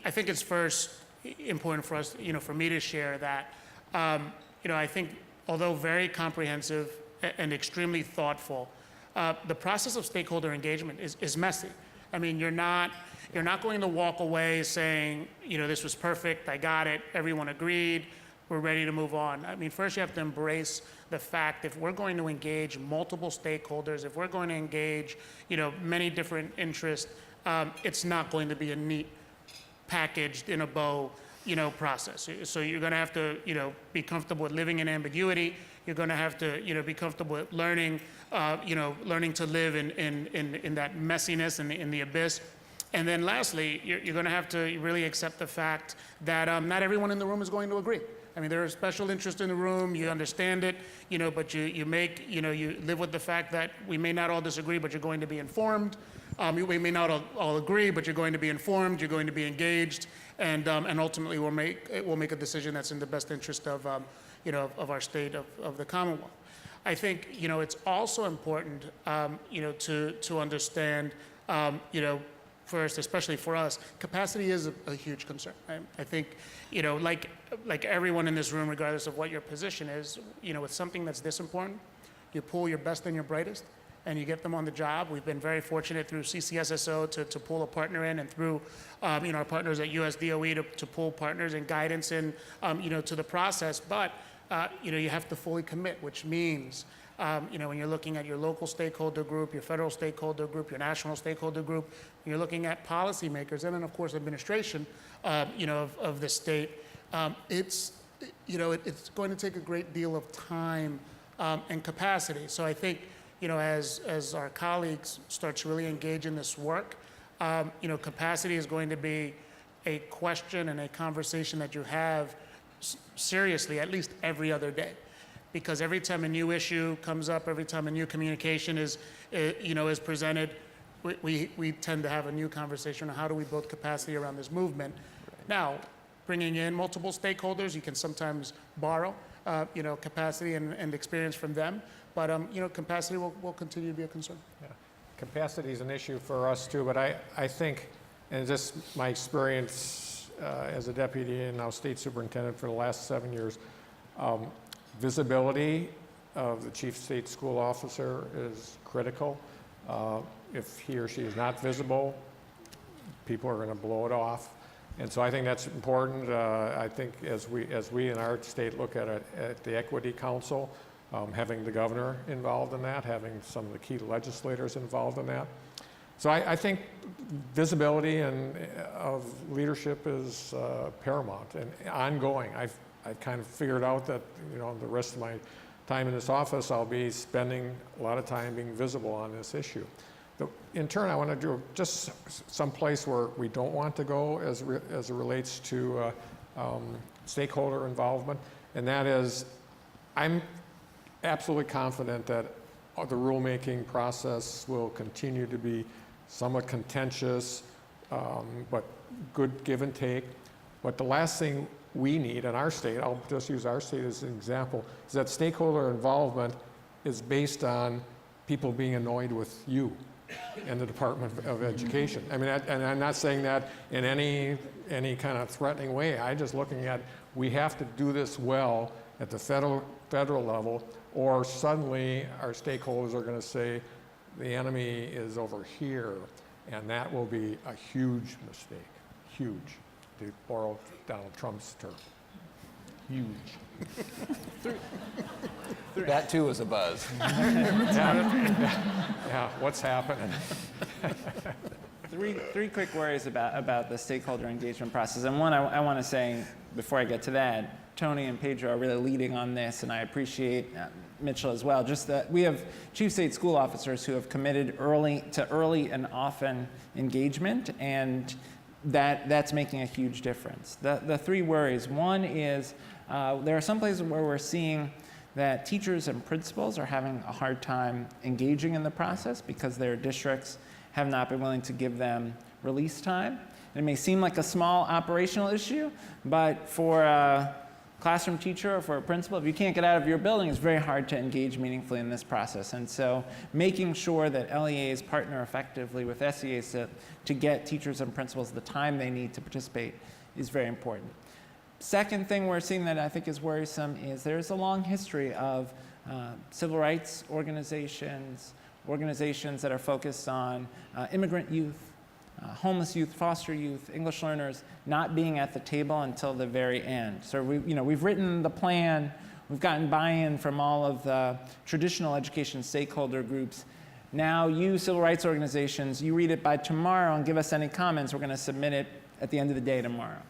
S4: I think it's first important for us, for me to share that, I think although very comprehensive and extremely thoughtful, the process of stakeholder engagement is messy. I mean, you're not going to walk away saying, this was perfect, I got it, everyone agreed, we're ready to move on. I mean, first you have to embrace the fact if we're going to engage multiple stakeholders, if we're going to engage, many different interests, it's not going to be a neat, packaged in a bow, process. So you're going to have to, be comfortable with living in ambiguity. You're going to have to, be comfortable with learning, learning to live in that messiness and in the abyss. And then lastly, you're going to have to really accept the fact that not everyone in the room is going to agree. I mean, there are special interests in the room, you understand it, but you live with the fact that we may not all disagree, but you're going to be informed. We may not all agree, but you're going to be informed, you're going to be engaged, and ultimately we'll make a decision that's in the best interest of, of our state, of the Commonwealth. I think, it's also important, to understand, first, especially for us, capacity is a huge concern. I think, like everyone in this room, regardless of what your position is, with something that's this important, you pull your best and your brightest, and you get them on the job. We've been very fortunate through CCSSO to pull a partner in, and through, our partners at USDOE to pull partners and guidance in, to the process. But, you have to fully commit, which means, when you're looking at your local stakeholder group, your federal stakeholder group, your national stakeholder group, when you're looking at policymakers, and then of course administration, of the state, it's going to take a great deal of time and capacity. So I think, as our colleagues start to really engage in this work, capacity is going to be a question and a conversation that you have seriously at least every other day. Because every time a new issue comes up, every time a new communication is presented, we tend to have a new conversation on how do we build capacity around this movement. Now, bringing in multiple stakeholders, you can sometimes borrow, capacity and experience from them, but capacity will continue to be a concern.
S3: Yeah. Capacity is an issue for us too, but I think, and just my experience as a deputy and now state superintendent for the last 7 years, visibility of the chief state school officer is critical. If he or she is not visible, people are going to blow it off. And so I think that's important. I think as we in our state look at the Equity Council, having the governor involved in that, having some of the key legislators involved in that. So I think visibility of leadership is paramount and ongoing. I've kind of figured out that the rest of my time in this office, I'll be spending a lot of time being visible on this issue. In turn, I want to do just some place where we don't want to go as it relates to stakeholder involvement, and that is, I'm absolutely confident that the rulemaking process will continue to be somewhat contentious, but good give and take. But the last thing we need in our state, I'll just use our state as an example, is that stakeholder involvement is based on people being annoyed with you and the Department of Education. I mean, and I'm not saying that in any kind of threatening way. I'm just looking at, we have to do this well at the federal level, or suddenly our stakeholders are going to say the enemy is over here, and that will be a huge mistake, huge, to borrow Donald Trump's term. Huge.
S2: That too is a buzz.
S3: Yeah, what's happening?
S1: Three quick worries about the stakeholder engagement process. And one, I want to say, before I get to that, Tony and Pedro are really leading on this, and I appreciate Mitchell as well. Just that we have chief state school officers who have committed early and often engagement, and that's making a huge difference. The three worries. One is there are some places where we're seeing that teachers and principals are having a hard time engaging in the process because their districts have not been willing to give them release time. It may seem like a small operational issue, but for a classroom teacher or for a principal, if you can't get out of your building, it's very hard to engage meaningfully in this process. And so making sure that LEAs partner effectively with SEAs to get teachers and principals the time they need to participate is very important. Second thing we're seeing that I think is worrisome is there's a long history of civil rights organizations that are focused on immigrant youth, homeless youth, foster youth, English learners, not being at the table until the very end. So we've written the plan, we've gotten buy-in from all of the traditional education stakeholder groups. Now you civil rights organizations, you read it by tomorrow and give us any comments. We're going to submit it at the end of the day tomorrow.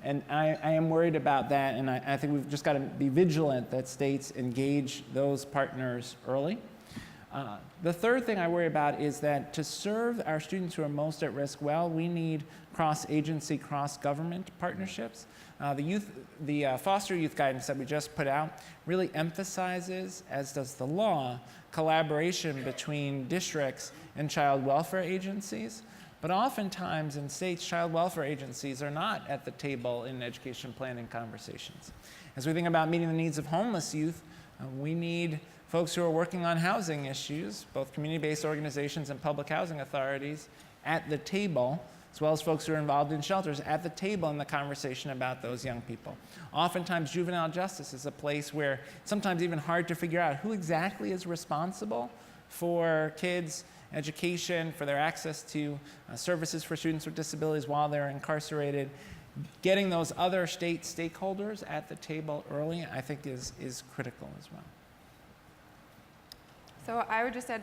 S1: And I am worried about that, and I think we've just got to be vigilant that states engage those partners early. The third thing I worry about is that to serve our students who are most at risk well, we need cross-agency, cross-government partnerships. The foster youth guidance that we just put out really emphasizes, as does the law, collaboration between districts and child welfare agencies. But oftentimes in states, child welfare agencies are not at the table in education planning conversations. As we think about meeting the needs of homeless youth, we need folks who are working on housing issues, both community-based organizations and public housing authorities, at the table, as well as folks who are involved in shelters at the table in the conversation about those young people. Oftentimes, juvenile justice is a place where it's sometimes even hard to figure out who exactly is responsible for kids' education, for their access to services for students with disabilities while they're incarcerated. Getting those other state stakeholders at the table early, I think, is critical as well.
S5: So I would just add,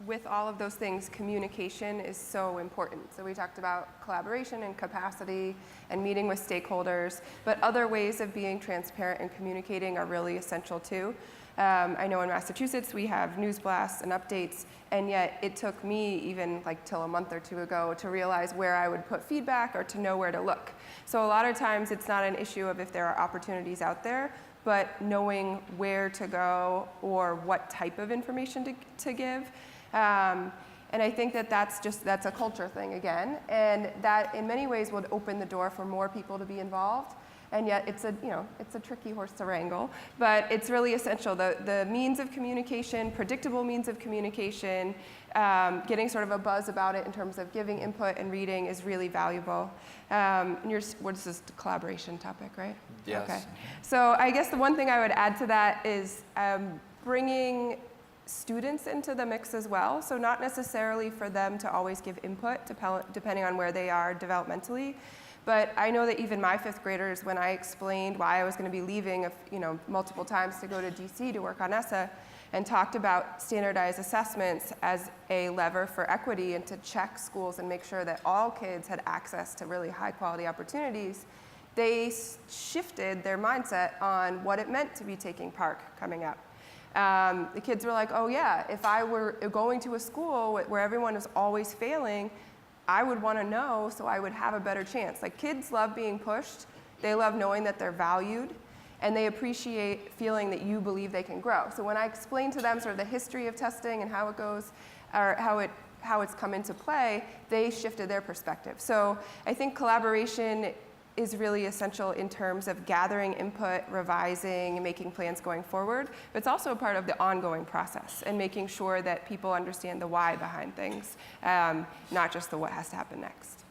S5: with all of those things, communication is so important. So we talked about collaboration and capacity and meeting with stakeholders, but other ways of being transparent and communicating are really essential too. I know in Massachusetts we have news blasts and updates, and yet it took me even till a month or two ago to realize where I would put feedback or to know where to look. So a lot of times it's not an issue of if there are opportunities out there, but knowing where to go or what type of information to give. And I think that that's a culture thing again, and that in many ways would open the door for more people to be involved. And yet it's a tricky horse to wrangle, but it's really essential. The means of communication, predictable means of communication, getting sort of a buzz about it in terms of giving input and reading is really valuable. And this is the collaboration topic, right?
S2: Yes.
S5: Okay. So I guess the one thing I would add to that is bringing students into the mix as well. So not necessarily for them to always give input, depending on where they are developmentally. But I know that even my fifth graders, when I explained why I was going to be leaving multiple times to go to DC to work on ESSA, and talked about standardized assessments as a lever for equity and to check schools and make sure that all kids had access to really high quality opportunities, they shifted their mindset on what it meant to be taking PARCC coming up. The kids were like, oh yeah, if I were going to a school where everyone is always failing, I would want to know so I would have a better chance. Like, kids love being pushed, they love knowing that they're valued, and they appreciate feeling that you believe they can grow. So when I explain to them sort of the history of testing and how it goes, or how it's come into play, they shifted their perspective. So I think collaboration is really essential in terms of gathering input, revising, making plans going forward. But it's also a part of the ongoing process and making sure that people understand the why behind things, not just the what has to happen next.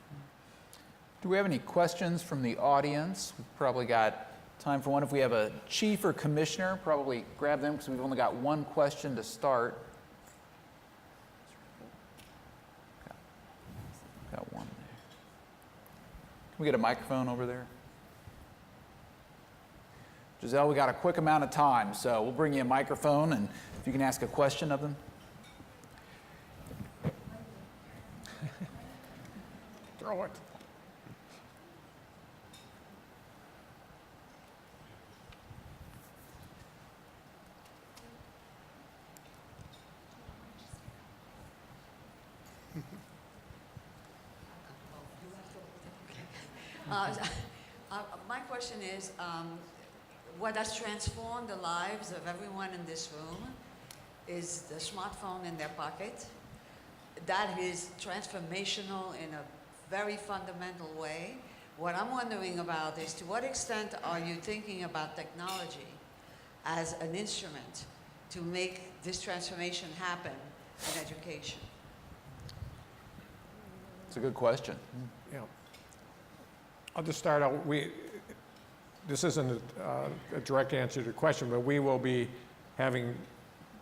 S2: Do we have any questions from the audience? We've probably got time for one. If we have a chief or commissioner, probably grab them because we've only got one question to start. Got one there. Can we get a microphone over there? Giselle, we got a quick amount of time, so we'll bring you a microphone, and if you can ask a question of them.
S3: Throw it.
S6: My question is, what has transformed the lives of everyone in this room is the smartphone in their pocket. That is transformational in a very fundamental way. What I'm wondering about is, to what extent are you thinking about technology as an instrument to make this transformation happen in education?
S2: It's a good question.
S3: Yeah. I'll just start out. This isn't a direct answer to your question, but we will be having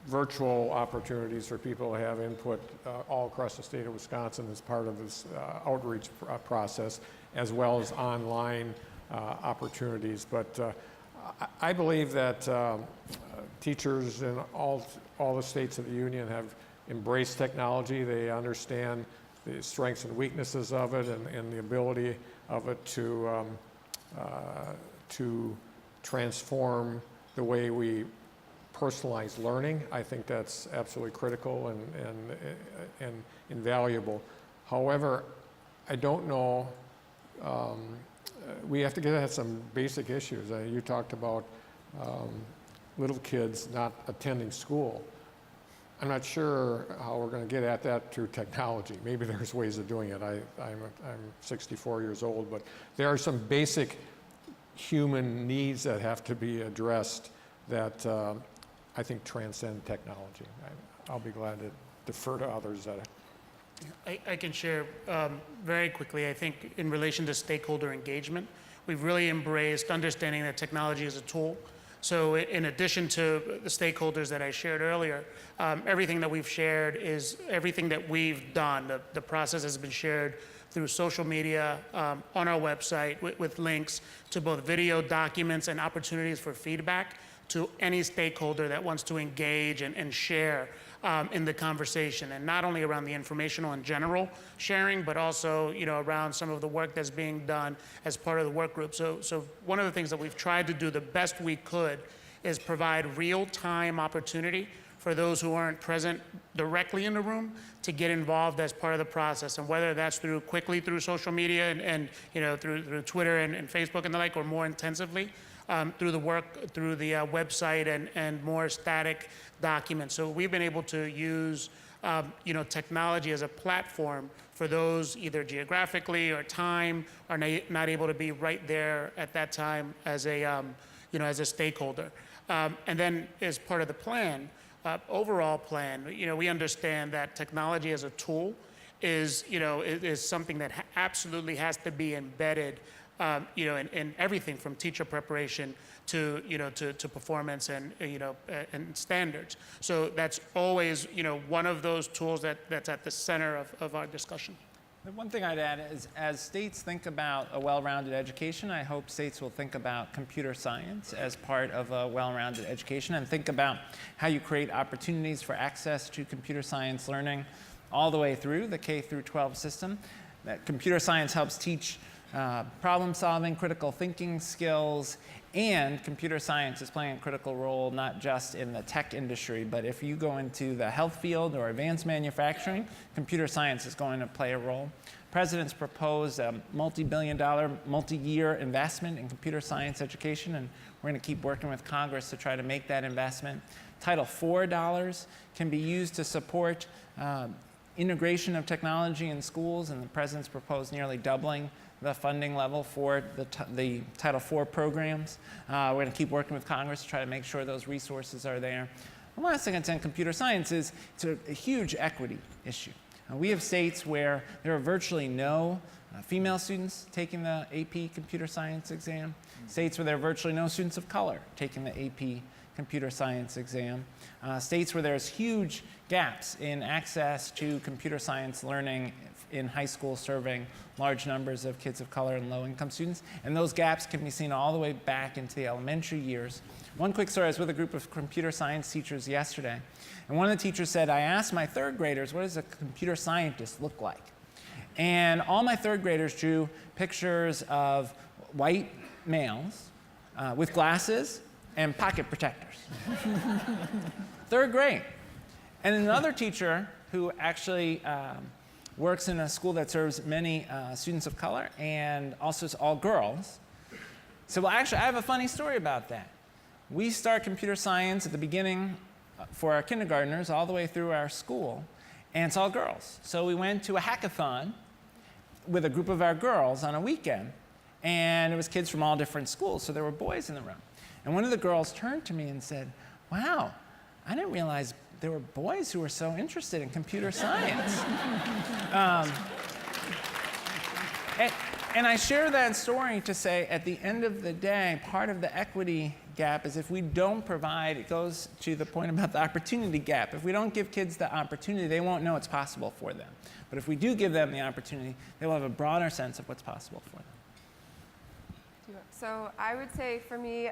S3: virtual opportunities for people to have input all across the state of Wisconsin as part of this outreach process, as well as online opportunities. But I believe that teachers in all the states of the union have embraced technology. They understand the strengths and weaknesses of it, and the ability of it to transform the way we personalize learning. I think that's absolutely critical and invaluable. However, I don't know, we have to get at some basic issues. You talked about little kids not attending school. I'm not sure how we're going to get at that through technology. Maybe there's ways of doing it. I'm 64 years old, but there are some basic human needs that have to be addressed that I think transcend technology. I'll be glad to defer to others.
S4: I can share very quickly. I think in relation to stakeholder engagement, we've really embraced understanding that technology is a tool. So in addition to the stakeholders that I shared earlier, everything that we've shared is everything that we've done. The process has been shared through social media, on our website, with links to both video documents and opportunities for feedback to any stakeholder that wants to engage and share in the conversation, and not only around the informational and general sharing, but also around some of the work that's being done as part of the work group. So one of the things that we've tried to do the best we could is provide real-time opportunity for those who aren't present directly in the room to get involved as part of the process, and whether that's quickly through social media and through Twitter and Facebook and the like, or more intensively through the website and more static documents. So we've been able to use technology as a platform for those either geographically or time are not able to be right there at that time as a stakeholder. And then as part of the plan, overall plan, we understand that technology as a tool is something that absolutely has to be embedded, in everything from teacher preparation to performance and standards. So that's always one of those tools that's at the center of our discussion.
S1: The one thing I'd add is, as states think about a well-rounded education, I hope states will think about computer science as part of a well-rounded education and think about how you create opportunities for access to computer science learning all the way through the K through 12 system. That computer science helps teach problem solving, critical thinking skills, and computer science is playing a critical role not just in the tech industry, but if you go into the health field or advanced manufacturing, computer science is going to play a role. President's proposed a multi-billion-dollar, multi-year investment in computer science education, and we're going to keep working with Congress to try to make that investment. Title IV dollars can be used to support integration of technology in schools, and the president's proposed nearly doubling the funding level for the Title IV programs. We're going to keep working with Congress to try to make sure those resources are there. The last thing I'd say on computer science is it's a huge equity issue. We have states where there are virtually no female students taking the AP computer science exam, states where there are virtually no students of color taking the AP computer science exam, states where there's huge gaps in access to computer science learning in high school serving large numbers of kids of color and low-income students, and those gaps can be seen all the way back into the elementary years. One quick story, I was with a group of computer science teachers yesterday, and one of the teachers said, I asked my third graders, what does a computer scientist look like? And all my third graders drew pictures of white males with glasses and pocket protectors. Third grade. And another teacher who actually works in a school that serves many students of color and also is all girls. So, well, actually, I have a funny story about that. We start computer science at the beginning for our kindergartners all the way through our school, and it's all girls. So we went to a hackathon with a group of our girls on a weekend, and it was kids from all different schools, so there were boys in the room. And one of the girls turned to me and said, wow, I didn't realize there were boys who were so interested in computer science. And I share that story to say, at the end of the day, part of the equity gap is if we don't provide, it goes to the point about the opportunity gap. If we don't give kids the opportunity, they won't know it's possible for them. But if we do give them the opportunity, they will have a broader sense of what's possible for them.
S5: So I would say for me,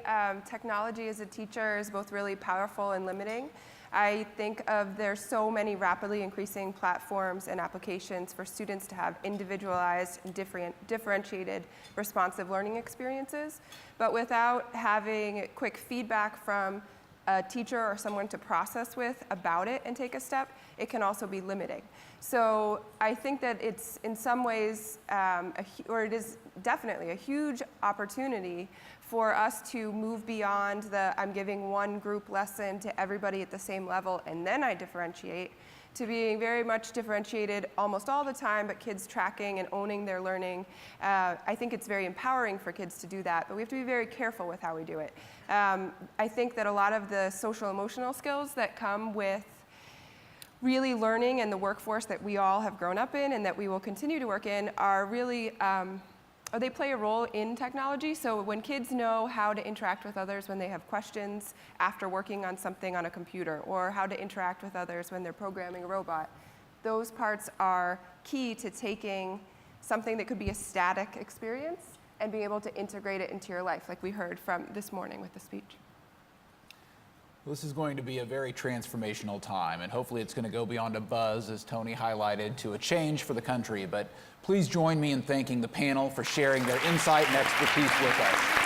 S5: technology as a teacher is both really powerful and limiting. I think there's so many rapidly increasing platforms and applications for students to have individualized and differentiated responsive learning experiences. But without having quick feedback from a teacher or someone to process with about it and take a step, it can also be limiting. So I think that it's in some ways, it is definitely a huge opportunity for us to move beyond I'm giving one group lesson to everybody at the same level and then I differentiate, to being very much differentiated almost all the time, but kids tracking and owning their learning. I think it's very empowering for kids to do that, but we have to be very careful with how we do it. I think that a lot of the social emotional skills that come with really learning and the workforce that we all have grown up in and that we will continue to work in are really, they play a role in technology. So when kids know how to interact with others when they have questions after working on something on a computer, or how to interact with others when they're programming a robot, those parts are key to taking something that could be a static experience and being able to integrate it into your life, like we heard from this morning with the speech.
S2: This is going to be a very transformational time, and hopefully it's going to go beyond a buzz, as Tony highlighted, to a change for the country. But please join me in thanking the panel for sharing their insight and expertise with us.